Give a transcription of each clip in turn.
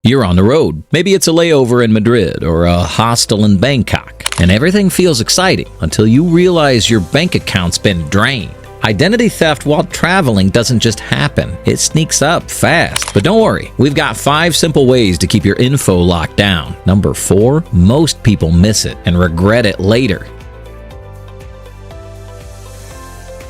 You're on the road. Maybe it's a layover in Madrid or a hostel in Bangkok, and everything feels exciting until you realize your bank account's been drained. Identity theft while traveling doesn't just happen. It sneaks up fast. But don't worry, we've got 5 simple ways to keep your info locked down. Number 4, most people miss it and regret it later.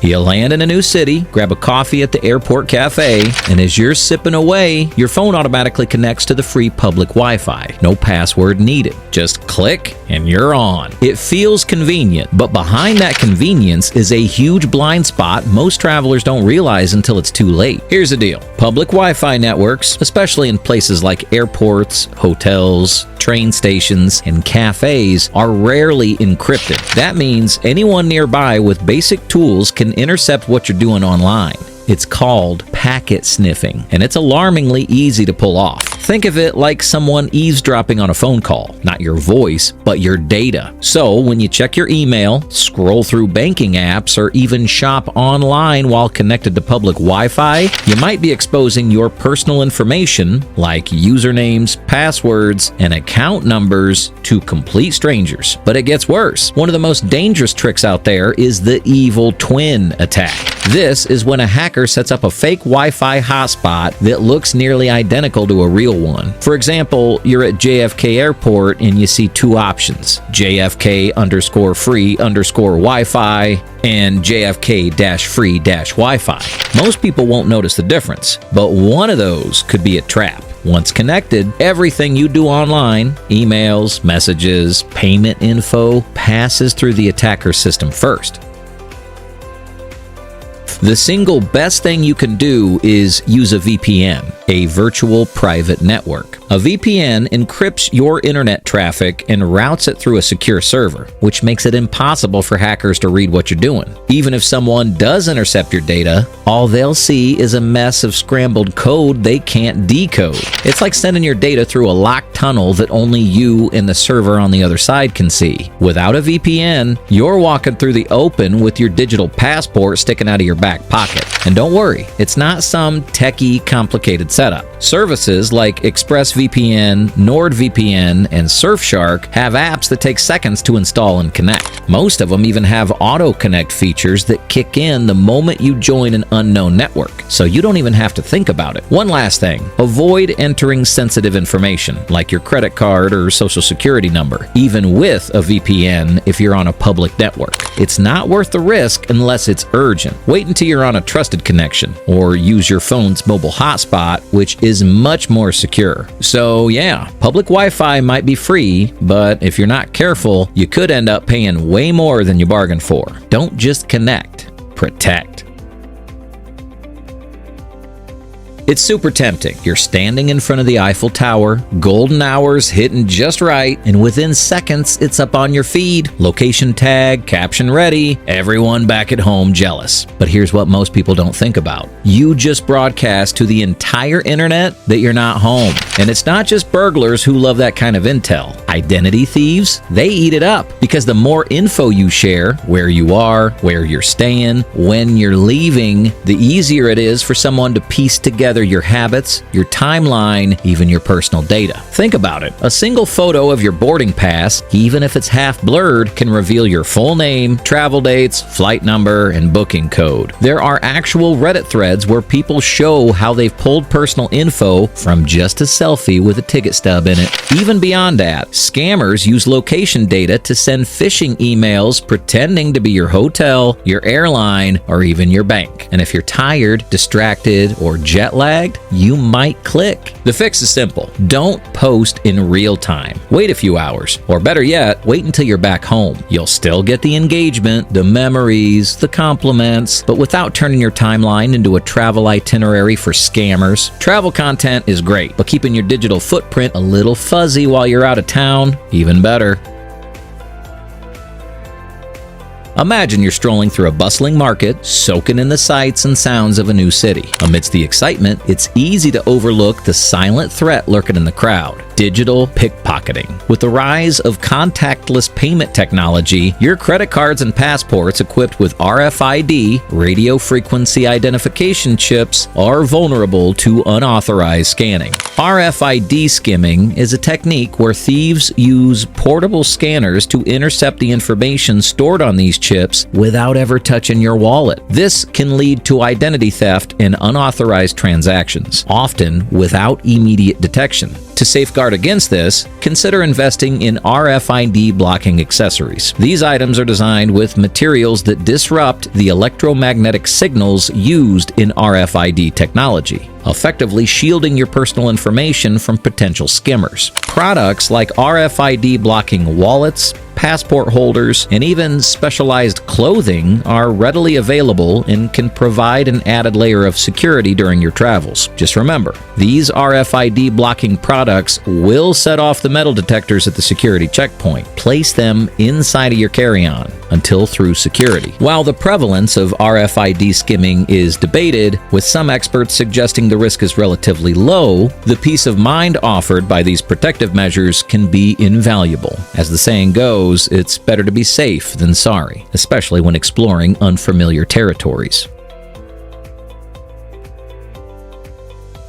You land in a new city, grab a coffee at the airport cafe, and as you're sipping away, your phone automatically connects to the free public Wi-Fi. No password needed. Just click and you're on. It feels convenient, but behind that convenience is a huge blind spot most travelers don't realize until it's too late. Here's the deal. Public Wi-Fi networks, especially in places like airports, hotels, train stations, and cafes, are rarely encrypted. That means anyone nearby with basic tools can intercept what you're doing online. It's called packet sniffing, and it's alarmingly easy to pull off. Think of it like someone eavesdropping on a phone call. Not your voice, but your data. So when you check your email, scroll through banking apps, or even shop online while connected to public Wi-Fi, you might be exposing your personal information, like usernames, passwords, and account numbers, to complete strangers. But it gets worse. One of the most dangerous tricks out there is the evil twin attack. This is when a hacker sets up a fake Wi-Fi hotspot that looks nearly identical to a real one. For example, you're at JFK Airport and you see 2 options: JFK_free_Wi-Fi and JFK-free-Wi-Fi. Most people won't notice the difference, but one of those could be a trap. Once connected, everything you do online, emails, messages, payment info, passes through the attacker's system first. The single best thing you can do is use a VPN, a virtual private network. A VPN encrypts your internet traffic and routes it through a secure server, which makes it impossible for hackers to read what you're doing. Even if someone does intercept your data, all they'll see is a mess of scrambled code they can't decode. It's like sending your data through a locked tunnel that only you and the server on the other side can see. Without a VPN, you're walking through the open with your digital passport sticking out of your back pocket. And don't worry, it's not some techie, complicated setup. Services like ExpressVPN, NordVPN, and Surfshark have apps that take seconds to install and connect. Most of them even have auto-connect features that kick in the moment you join an unknown network, so you don't even have to think about it. One last thing, avoid entering sensitive information, like your credit card or social security number, even with a VPN if you're on a public network. It's not worth the risk unless it's urgent. Wait until you're on a trusted connection, or use your phone's mobile hotspot, which is much more secure. So yeah, public Wi-Fi might be free, but if you're not careful, you could end up paying way more than you bargained for. Don't just connect, protect. It's super tempting. You're standing in front of the Eiffel Tower, golden hours hitting just right, and within seconds, it's up on your feed. Location tag, caption ready, everyone back at home jealous. But here's what most people don't think about. You just broadcast to the entire internet that you're not home. And it's not just burglars who love that kind of intel. Identity thieves, they eat it up, because the more info you share, where you are, where you're staying, when you're leaving, the easier it is for someone to piece together your habits, your timeline, even your personal data. Think about it. A single photo of your boarding pass, even if it's half blurred, can reveal your full name, travel dates, flight number, and booking code. There are actual Reddit threads where people show how they've pulled personal info from just a selfie with a ticket stub in it. Even beyond that, scammers use location data to send phishing emails pretending to be your hotel, your airline, or even your bank. And if you're tired, distracted, or jet lagged, you might click. The fix is simple. Don't post in real time. Wait a few hours, or better yet, wait until you're back home. You'll still get the engagement, the memories, the compliments, but without turning your timeline into a travel itinerary for scammers. Travel content is great, but keeping your digital footprint a little fuzzy while you're out of town, even better. Imagine you're strolling through a bustling market, soaking in the sights and sounds of a new city. Amidst the excitement, it's easy to overlook the silent threat lurking in the crowd. digital pickpocketing. With the rise of contactless payment technology, your credit cards and passports equipped with RFID, radio frequency identification chips, are vulnerable to unauthorized scanning. RFID skimming is a technique where thieves use portable scanners to intercept the information stored on these chips without ever touching your wallet. This can lead to identity theft and unauthorized transactions, often without immediate detection. To safeguard against this, consider investing in RFID blocking accessories. These items are designed with materials that disrupt the electromagnetic signals used in RFID technology, effectively shielding your personal information from potential skimmers. Products like RFID blocking wallets, passport holders, and even specialized clothing are readily available and can provide an added layer of security during your travels. Just remember, these RFID blocking products will set off the metal detectors at the security checkpoint. Place them inside of your carry-on until through security. While the prevalence of RFID skimming is debated, with some experts suggesting the risk is relatively low, the peace of mind offered by these protective measures can be invaluable. As the saying goes, it's better to be safe than sorry, especially when exploring unfamiliar territories.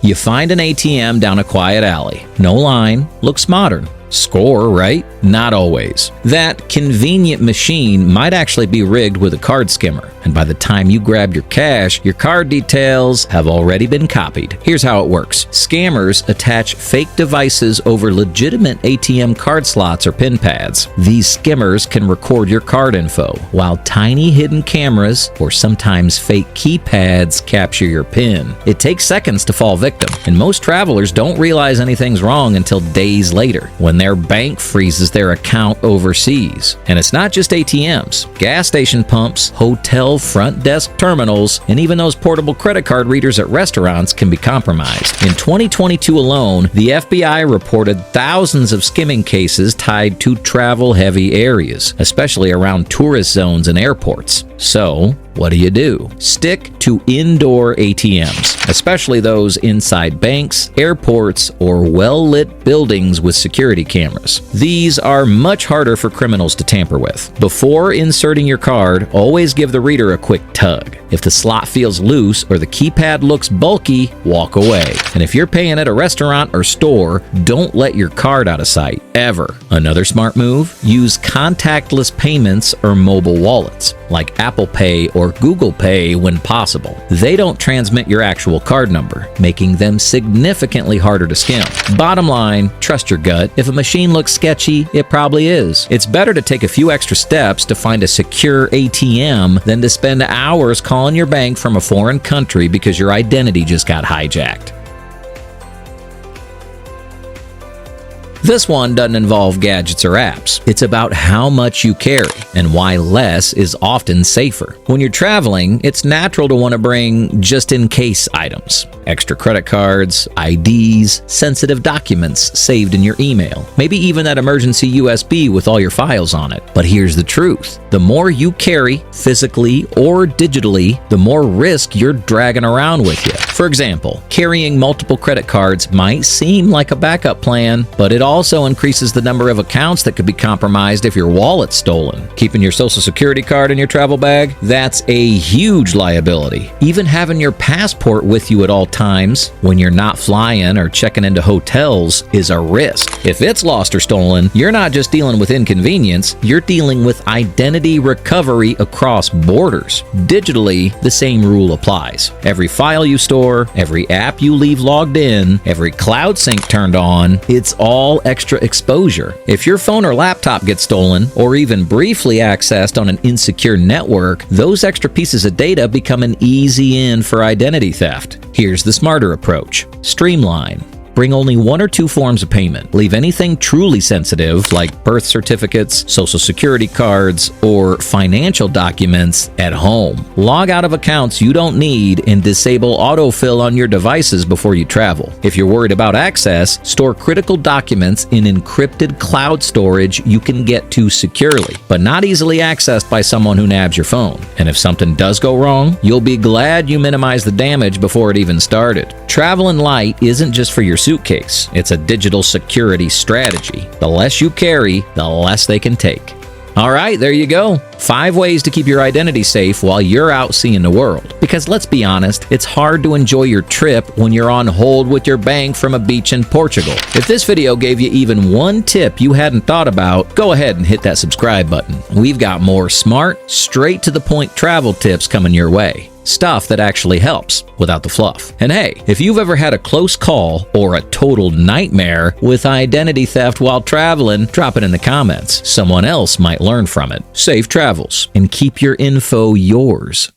You find an ATM down a quiet alley. No line, looks modern. Score, right? Not always. That convenient machine might actually be rigged with a card skimmer, and by the time you grab your cash, your card details have already been copied. Here's how it works. Scammers attach fake devices over legitimate ATM card slots or pin pads. These skimmers can record your card info, while tiny hidden cameras, or sometimes fake keypads, capture your PIN. It takes seconds to fall victim, and most travelers don't realize anything's wrong until days later, when their bank freezes their account overseas. And it's not just ATMs. Gas station pumps, hotel front desk terminals, and even those portable credit card readers at restaurants can be compromised. In 2022 alone, the FBI reported thousands of skimming cases tied to travel-heavy areas, especially around tourist zones and airports. So, what do? Stick to indoor ATMs, especially those inside banks, airports, or well-lit buildings with security cameras. These are much harder for criminals to tamper with. Before inserting your card, always give the reader a quick tug. If the slot feels loose or the keypad looks bulky, walk away. And if you're paying at a restaurant or store, don't let your card out of sight, ever. Another smart move? Use contactless payments or mobile wallets, like Apple Pay or Google Pay when possible. They don't transmit your actual card number, making them significantly harder to skim. Bottom line, trust your gut. If a machine looks sketchy, it probably is. It's better to take a few extra steps to find a secure ATM than to spend hours calling your bank from a foreign country because your identity just got hijacked. This one doesn't involve gadgets or apps. It's about how much you carry and why less is often safer. When you're traveling, it's natural to want to bring just-in-case items. Extra credit cards, IDs, sensitive documents saved in your email, maybe even that emergency USB with all your files on it. But here's the truth. The more you carry, physically or digitally, the more risk you're dragging around with you. For example, carrying multiple credit cards might seem like a backup plan, but it also increases the number of accounts that could be compromised if your wallet's stolen. Keeping your social security card in your travel bag? That's a huge liability. Even having your passport with you at all times when you're not flying or checking into hotels is a risk. If it's lost or stolen, you're not just dealing with inconvenience, you're dealing with identity recovery across borders. Digitally, the same rule applies. Every file you store, every app you leave logged in, every cloud sync turned on, it's all extra exposure. If your phone or laptop gets stolen, or even briefly accessed on an insecure network, those extra pieces of data become an easy in for identity theft. Here's the smarter approach. Streamline. Bring only one or two forms of payment. Leave anything truly sensitive, like birth certificates, social security cards, or financial documents, at home. Log out of accounts you don't need and disable autofill on your devices before you travel. If you're worried about access, store critical documents in encrypted cloud storage you can get to securely, but not easily accessed by someone who nabs your phone. And if something does go wrong, you'll be glad you minimized the damage before it even started. Traveling light isn't just for your suitcase. It's a digital security strategy. The less you carry, the less they can take. All right, there you go. 5 ways to keep your identity safe while you're out seeing the world. Because let's be honest, it's hard to enjoy your trip when you're on hold with your bank from a beach in Portugal. If this video gave you even one tip you hadn't thought about, go ahead and hit that subscribe button. We've got more smart, straight to the point travel tips coming your way. Stuff that actually helps without the fluff. And hey, if you've ever had a close call or a total nightmare with identity theft while traveling, drop it in the comments. Someone else might learn from it. Safe travels and keep your info yours.